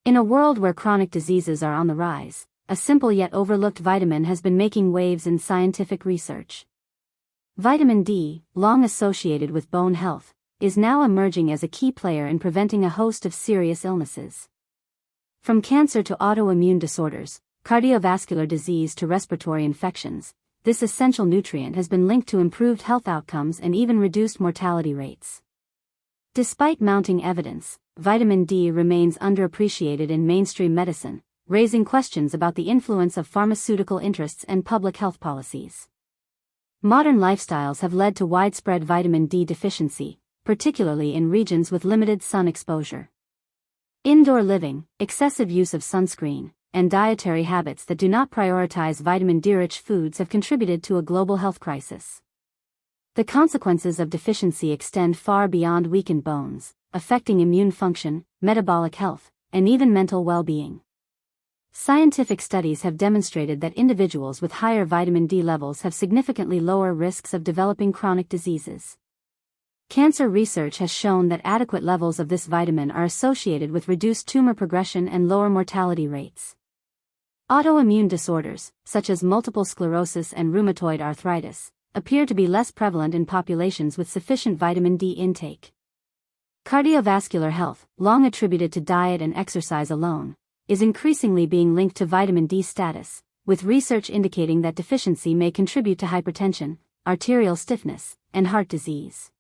In a world where chronic diseases are on the rise, a simple yet overlooked vitamin has been making waves in scientific research. Vitamin D, long associated with bone health, is now emerging as a key player in preventing a host of serious illnesses. From cancer to autoimmune disorders, cardiovascular disease to respiratory infections, this essential nutrient has been linked to improved health outcomes and even reduced mortality rates. Despite mounting evidence, vitamin D remains underappreciated in mainstream medicine, raising questions about the influence of pharmaceutical interests and public health policies. Modern lifestyles have led to widespread vitamin D deficiency, particularly in regions with limited sun exposure. Indoor living, excessive use of sunscreen, and dietary habits that do not prioritize vitamin D-rich foods have contributed to a global health crisis. The consequences of deficiency extend far beyond weakened bones, affecting immune function, metabolic health, and even mental well-being. Scientific studies have demonstrated that individuals with higher vitamin D levels have significantly lower risks of developing chronic diseases. Cancer research has shown that adequate levels of this vitamin are associated with reduced tumor progression and lower mortality rates. Autoimmune disorders, such as multiple sclerosis and rheumatoid arthritis, appear to be less prevalent in populations with sufficient vitamin D intake. Cardiovascular health, long attributed to diet and exercise alone, is increasingly being linked to vitamin D status, with research indicating that deficiency may contribute to hypertension, arterial stiffness, and heart disease.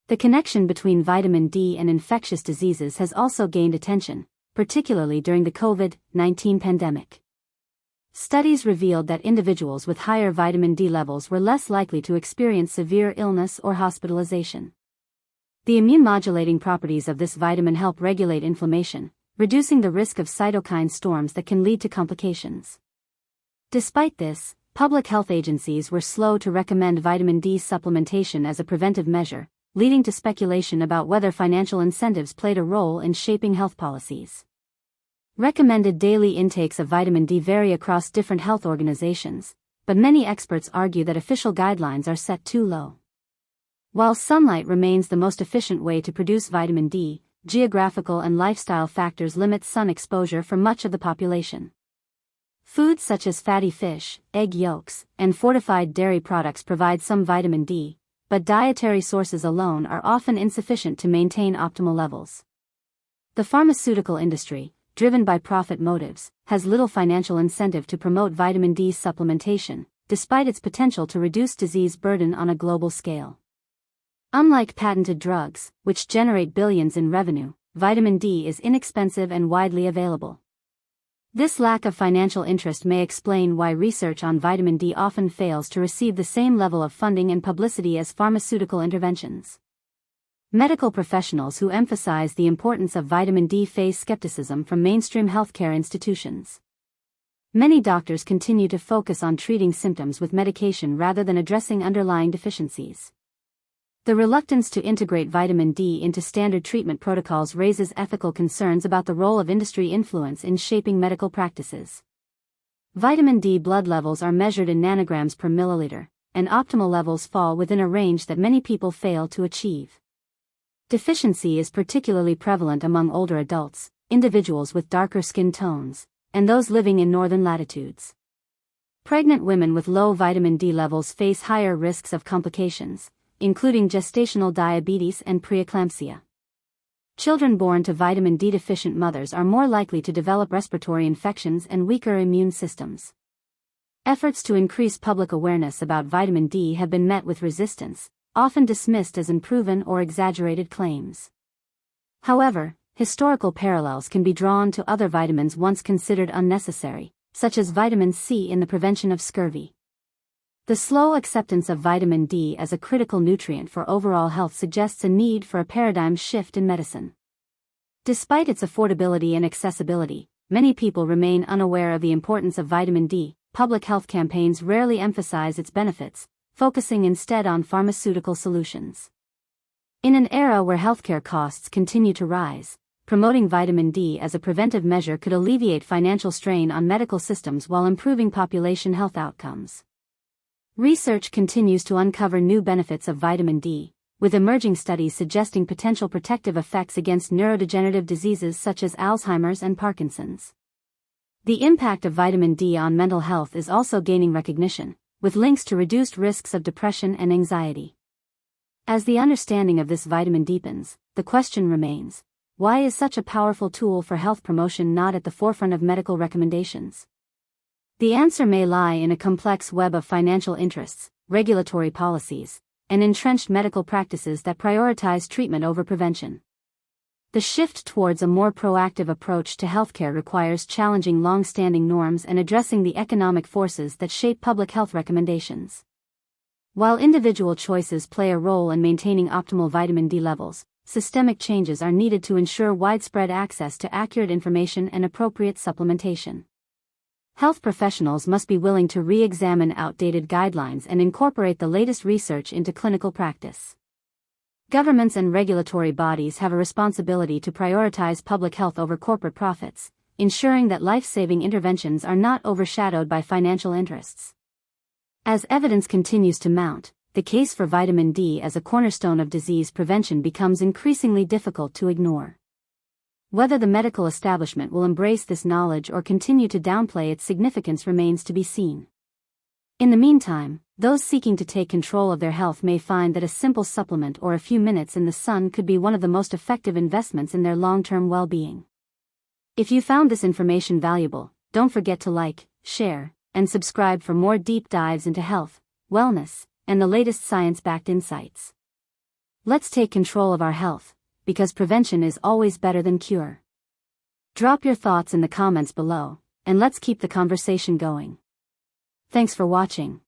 The connection between vitamin D and infectious diseases has also gained attention, particularly during the COVID-19 pandemic. Studies revealed that individuals with higher vitamin D levels were less likely to experience severe illness or hospitalization. The immune-modulating properties of this vitamin help regulate inflammation, reducing the risk of cytokine storms that can lead to complications. Despite this, public health agencies were slow to recommend vitamin D supplementation as a preventive measure, leading to speculation about whether financial incentives played a role in shaping health policies. Recommended daily intakes of vitamin D vary across different health organizations, but many experts argue that official guidelines are set too low. While sunlight remains the most efficient way to produce vitamin D, geographical and lifestyle factors limit sun exposure for much of the population. Foods such as fatty fish, egg yolks, and fortified dairy products provide some vitamin D, but dietary sources alone are often insufficient to maintain optimal levels. The pharmaceutical industry, driven by profit motives, has little financial incentive to promote vitamin D supplementation, despite its potential to reduce disease burden on a global scale. Unlike patented drugs, which generate billions in revenue, vitamin D is inexpensive and widely available. This lack of financial interest may explain why research on vitamin D often fails to receive the same level of funding and publicity as pharmaceutical interventions. Medical professionals who emphasize the importance of vitamin D face skepticism from mainstream healthcare institutions. Many doctors continue to focus on treating symptoms with medication rather than addressing underlying deficiencies. The reluctance to integrate vitamin D into standard treatment protocols raises ethical concerns about the role of industry influence in shaping medical practices. Vitamin D blood levels are measured in nanograms per milliliter, and optimal levels fall within a range that many people fail to achieve. Deficiency is particularly prevalent among older adults, individuals with darker skin tones, and those living in northern latitudes. Pregnant women with low vitamin D levels face higher risks of complications, including gestational diabetes and preeclampsia. Children born to vitamin D deficient mothers are more likely to develop respiratory infections and weaker immune systems. Efforts to increase public awareness about vitamin D have been met with resistance, often dismissed as unproven or exaggerated claims. However, historical parallels can be drawn to other vitamins once considered unnecessary, such as vitamin C in the prevention of scurvy. The slow acceptance of vitamin D as a critical nutrient for overall health suggests a need for a paradigm shift in medicine. Despite its affordability and accessibility, many people remain unaware of the importance of vitamin D. Public health campaigns rarely emphasize its benefits, focusing instead on pharmaceutical solutions. In an era where healthcare costs continue to rise, promoting vitamin D as a preventive measure could alleviate financial strain on medical systems while improving population health outcomes. Research continues to uncover new benefits of vitamin D, with emerging studies suggesting potential protective effects against neurodegenerative diseases such as Alzheimer's and Parkinson's. The impact of vitamin D on mental health is also gaining recognition, with links to reduced risks of depression and anxiety. As the understanding of this vitamin deepens, the question remains, why is such a powerful tool for health promotion not at the forefront of medical recommendations? The answer may lie in a complex web of financial interests, regulatory policies, and entrenched medical practices that prioritize treatment over prevention. The shift towards a more proactive approach to healthcare requires challenging long-standing norms and addressing the economic forces that shape public health recommendations. While individual choices play a role in maintaining optimal vitamin D levels, systemic changes are needed to ensure widespread access to accurate information and appropriate supplementation. Health professionals must be willing to re-examine outdated guidelines and incorporate the latest research into clinical practice. Governments and regulatory bodies have a responsibility to prioritize public health over corporate profits, ensuring that life-saving interventions are not overshadowed by financial interests. As evidence continues to mount, the case for vitamin D as a cornerstone of disease prevention becomes increasingly difficult to ignore. Whether the medical establishment will embrace this knowledge or continue to downplay its significance remains to be seen. In the meantime, those seeking to take control of their health may find that a simple supplement or a few minutes in the sun could be one of the most effective investments in their long-term well-being. If you found this information valuable, don't forget to like, share, and subscribe for more deep dives into health, wellness, and the latest science-backed insights. Let's take control of our health, because prevention is always better than cure. Drop your thoughts in the comments below, and let's keep the conversation going. Thanks for watching.